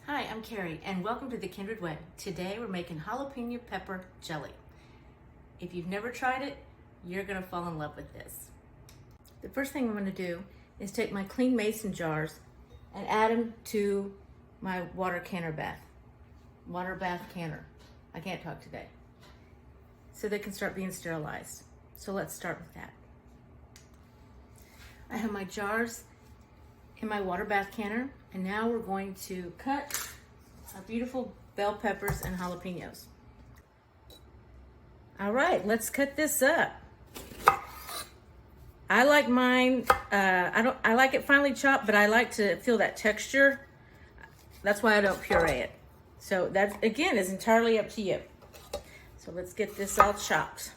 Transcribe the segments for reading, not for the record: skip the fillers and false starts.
Hi, I'm Carrie, and welcome to the Kindred Way. Today we're making jalapeno pepper jelly. If you've never tried it, you're gonna fall in love with this. The first thing I'm gonna do is take my clean mason jars and add them to my water bath canner. I can't talk today. So they can start being sterilized. So let's start with that. I have my jars in my water bath canner, and now we're going to cut our beautiful bell peppers and jalapenos. All right, let's cut this up. I like mine, I like it finely chopped, but I like to feel that texture. That's why I don't puree it. So that, again, is entirely up to you. So let's get this all chopped.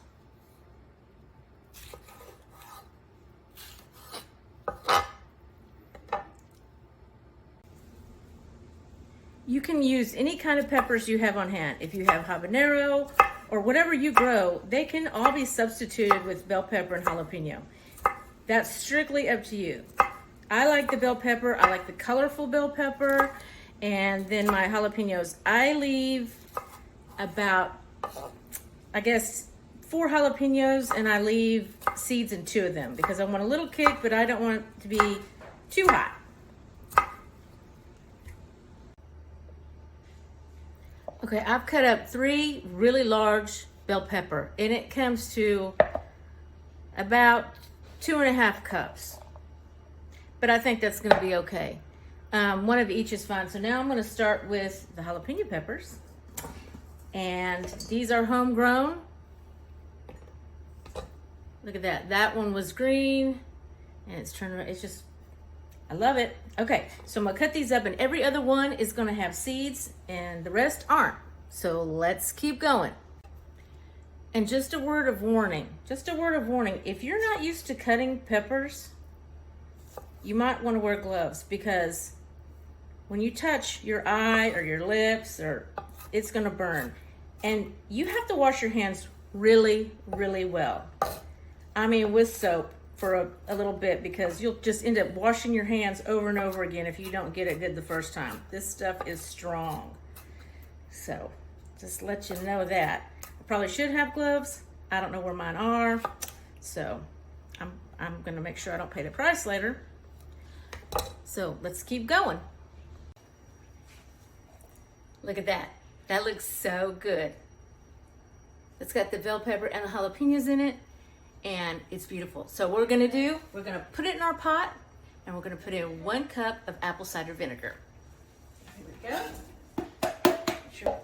You can use any kind of peppers you have on hand. If you have habanero or whatever you grow, they can all be substituted with bell pepper and jalapeno. That's strictly up to you. I like the bell pepper. I like the colorful bell pepper. And then my jalapenos, I leave about, I guess, 4 jalapenos, and I leave seeds in 2 of them because I want a little kick, but I don't want it to be too hot. Okay, I've cut up 3 really large bell pepper, and it comes to about 2.5 cups. But I think that's gonna be okay. One of each is fine. So now I'm gonna start with the jalapeno peppers. And these are homegrown. Look at that. That one was green, and it's turned around. It's just, I love it. Okay, so I'm gonna cut these up, and every other one is gonna have seeds and the rest aren't. So let's keep going. And just a word of warning, if you're not used to cutting peppers, you might wanna wear gloves, because when you touch your eye or your lips, it's gonna burn. And you have to wash your hands really, really well. I mean, with soap for a little bit, because you'll just end up washing your hands over and over again if you don't get it good the first time. This stuff is strong. So just let you know that. I probably should have gloves. I don't know where mine are. So I'm gonna make sure I don't pay the price later. So let's keep going. Look at that. That looks so good. It's got the bell pepper and the jalapenos in it, and it's beautiful. So what we're gonna do, we're gonna put it in our pot, and we're gonna put in 1 cup of apple cider vinegar. Here we go. Sure.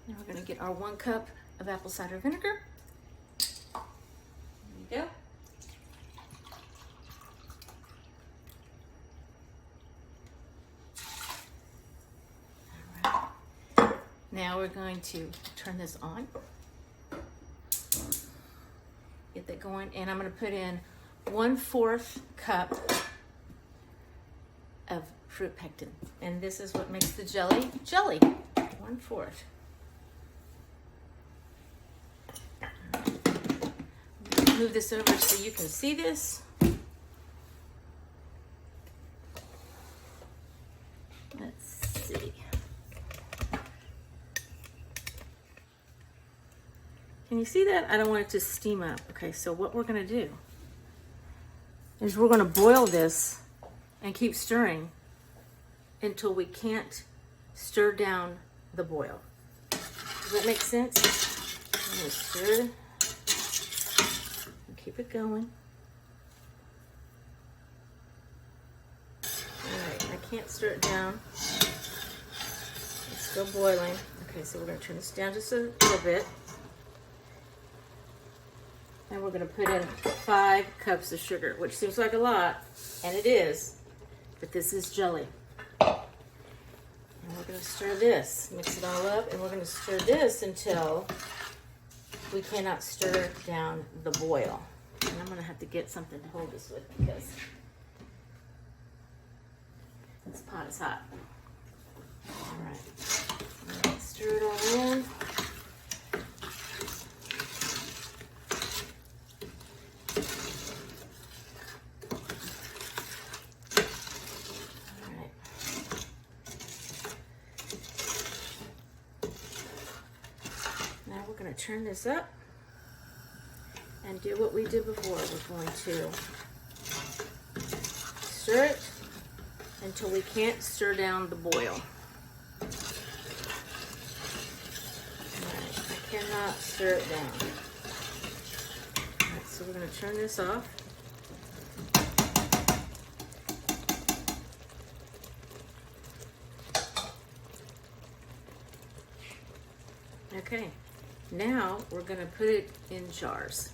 Now we're gonna get our 1 cup of apple cider vinegar. There we go. All right. Now we're going to turn this on. Get that going, and I'm going to put in 1/4 cup of fruit pectin, and this is what makes the jelly. 1/4. Move this over so you can see this. Let's see. Can you see that? I don't want it to steam up. Okay, so what we're gonna do is we're gonna boil this and keep stirring until we can't stir down the boil. Does that make sense? I'm gonna stir it and keep it going. All right, I can't stir it down. It's still boiling. Okay, so we're gonna turn this down just a little bit. And we're gonna put in 5 cups of sugar, which seems like a lot, and it is, but this is jelly. And we're gonna stir this, mix it all up, and we're gonna stir this until we cannot stir down the boil. And I'm gonna have to get something to hold this with because this pot is hot. All right, stir it all in. turn this up and do what we did before. We're going to stir it until we can't stir down the boil. Alright, I cannot stir it down. Alright, so we're going to turn this off. Okay, now we're going to put it in jars.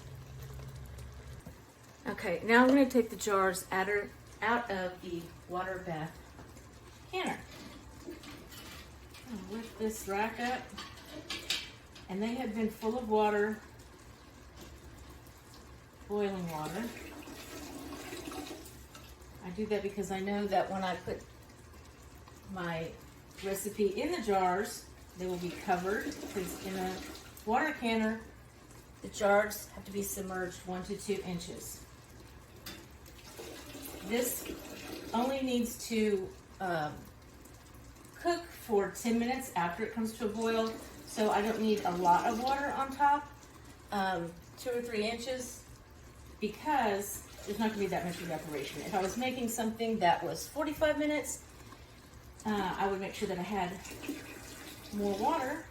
Okay, now I'm going to take the jars out of the water bath canner. I'll lift this rack up, and they have been full of water, boiling water. I do that because I know that when I put my recipe in the jars, they will be covered, because in a water canner, the jars have to be submerged 1 to 2 inches. This only needs to cook for 10 minutes after it comes to a boil, so I don't need a lot of water on top, 2 or 3 inches, because there's not going to be that much evaporation. If I was making something that was 45 minutes, I would make sure that I had more water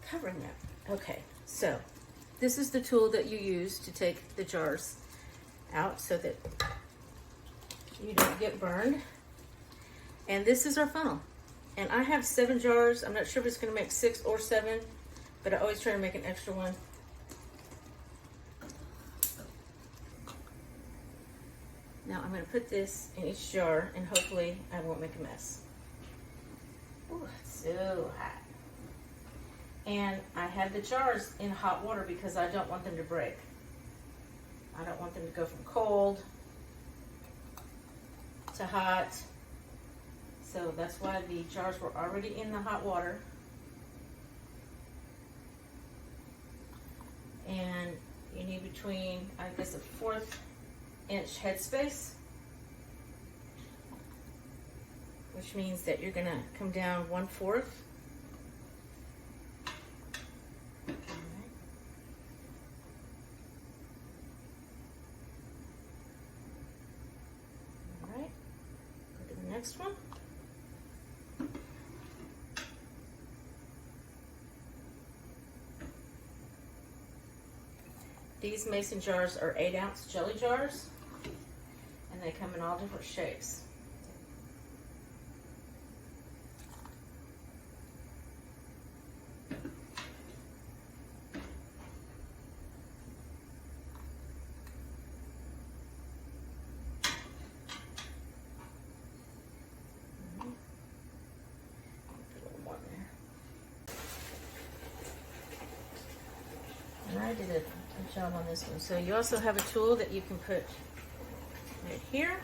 covering that. Okay, so this is the tool that you use to take the jars out so that you don't get burned. And this is our funnel. And I have 7 jars. I'm not sure if it's going to make 6 or 7, but I always try to make an extra one. Now I'm going to put this in each jar, and hopefully I won't make a mess. Ooh, it's so hot. And I have the jars in hot water because I don't want them to break. I don't want them to go from cold to hot. So that's why the jars were already in the hot water. And you need between, I guess, a 1/4 inch headspace, which means that you're gonna come down 1/4. All right, go to the next one. These mason jars are 8-ounce jelly jars, and they come in all different shapes. And I did a job on this one. So you also have a tool that you can put right here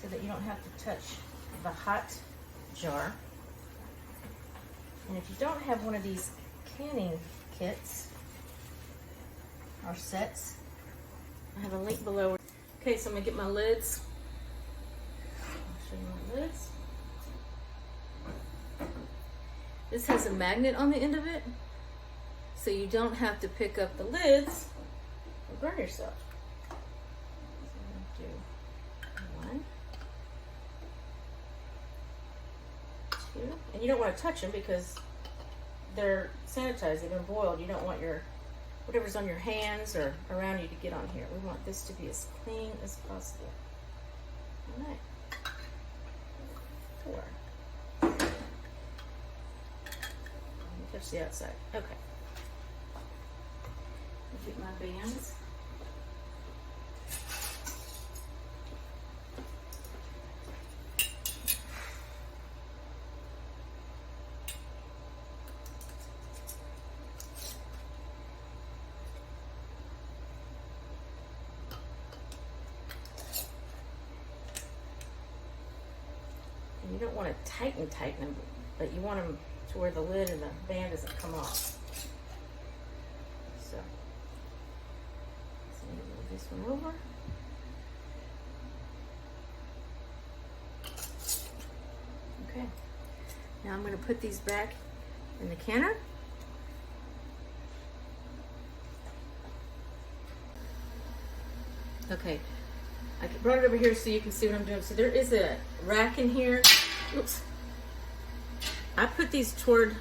so that you don't have to touch the hot jar. And if you don't have one of these canning kits or sets, I have a link below. Okay, so I'm gonna get my lids. I'll show you my lids. This has a magnet on the end of it, so you don't have to pick up the lids and burn yourself. So I'm gonna do 1, 2, and you don't want to touch them because they're sanitized, they've been boiled. You don't want your whatever's on your hands or around you to get on here. We want this to be as clean as possible. All right. 4. Touch the outside. Okay. Get my bands. And you don't want to tighten them, but you want them to where the lid and the band doesn't come off. So move this one over. Okay. Now I'm going to put these back in the canner. Okay, I brought it over here so you can see what I'm doing. So there is a rack in here. Oops. I put these toward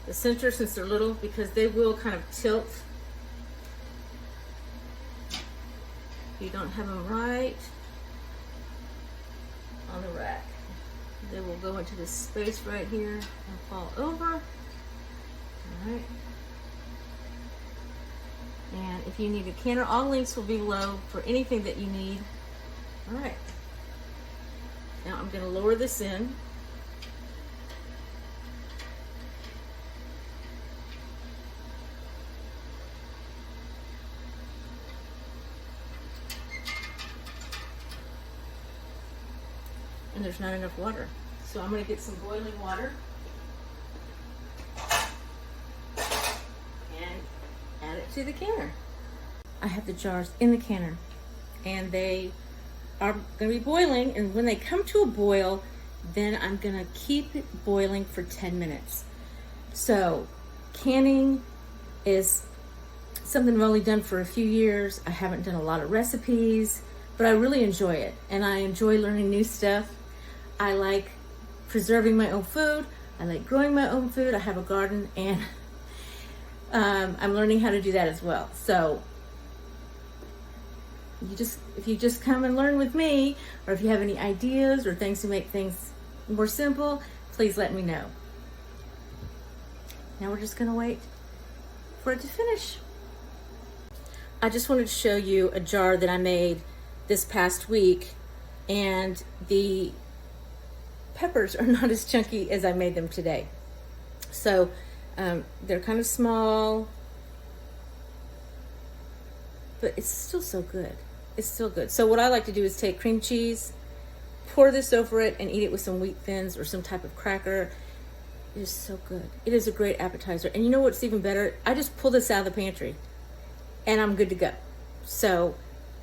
the center since they're little because they will kind of tilt. You don't have them right on the rack. They will go into this space right here and fall over. All right. And if you need a canner, all links will be below for anything that you need. All right. Now I'm going to lower this in. And there's not enough water. So I'm going to get some boiling water and add it to the canner. I have the jars in the canner and they are going to be boiling, and when they come to a boil, then I'm going to keep it boiling for 10 minutes. So canning is something I've only done for a few years. I haven't done a lot of recipes, but I really enjoy it, and I enjoy learning new stuff. I like preserving my own food. I like growing my own food. I have a garden, and I'm learning how to do that as well. So if you just come and learn with me, or if you have any ideas or things to make things more simple, please let me know. Now we're just gonna wait for it to finish. I just wanted to show you a jar that I made this past week, and the peppers are not as chunky as I made them today. So they're kind of small, but it's still so good. It's still good. So what I like to do is take cream cheese, pour this over it, and eat it with some wheat thins or some type of cracker. It is so good. It is a great appetizer. And you know what's even better? I just pull this out of the pantry and I'm good to go. So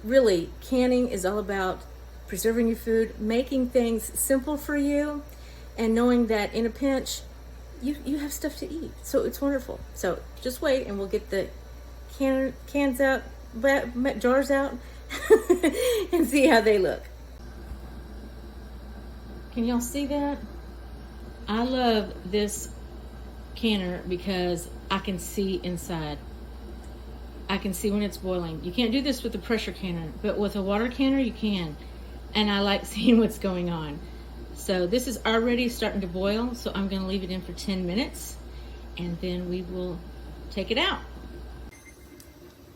really, canning is all about preserving your food, making things simple for you, and knowing that in a pinch, you have stuff to eat. So it's wonderful. So just wait and we'll get the cans out, jars out, and see how they look. Can y'all see that? I love this canner because I can see inside. I can see when it's boiling. You can't do this with a pressure canner, but with a water canner you can. And I like seeing what's going on. So this is already starting to boil, so I'm going to leave it in for 10 minutes and then we will take it out.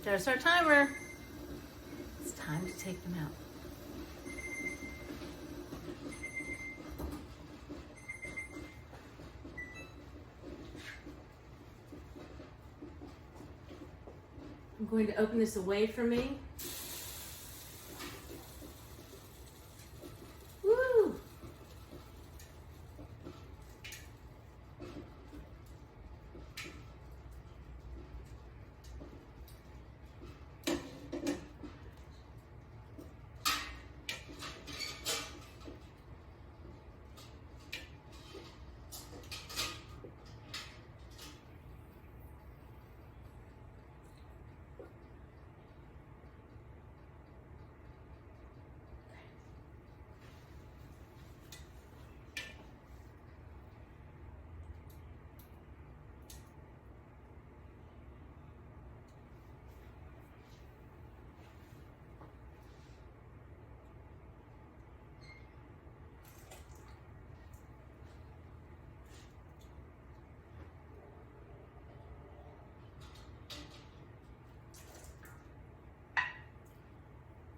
There's our timer. It's time to take them out. I'm going to open this away from me. Woo!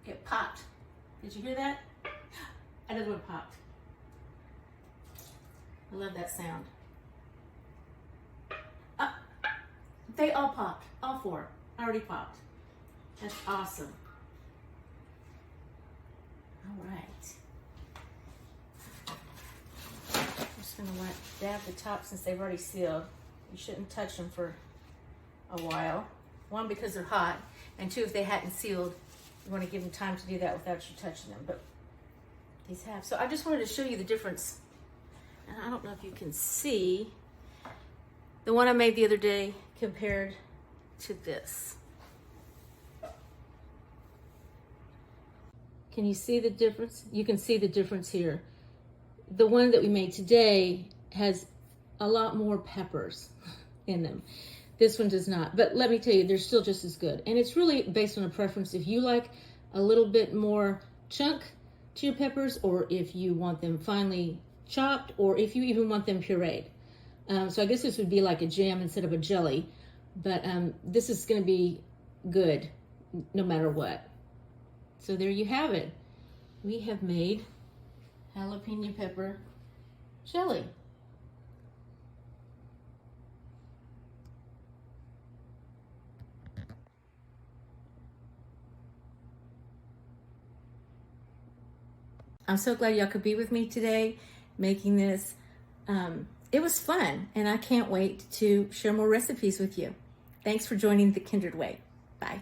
It popped. Did you hear that? Another one popped. I love that sound. They all popped. All four already popped. That's awesome. All right. I'm just going to dab the top since they've already sealed. You shouldn't touch them for a while. One, because they're hot, and two, if they hadn't sealed, you want to give them time to do that without you touching them, but these have. So I just wanted to show you the difference. And I don't know if you can see the one I made the other day compared to this. Can you see the difference? You can see the difference here. The one that we made today has a lot more peppers in them. This one does not, but let me tell you, they're still just as good. And it's really based on a preference. If you like a little bit more chunk to your peppers, or if you want them finely chopped, or if you even want them pureed. So I guess this would be like a jam instead of a jelly, but this is going to be good no matter what. So there you have it. We have made jalapeno pepper jelly. I'm so glad y'all could be with me today making this. It was fun, and I can't wait to share more recipes with you. Thanks for joining the Kindred Way. Bye.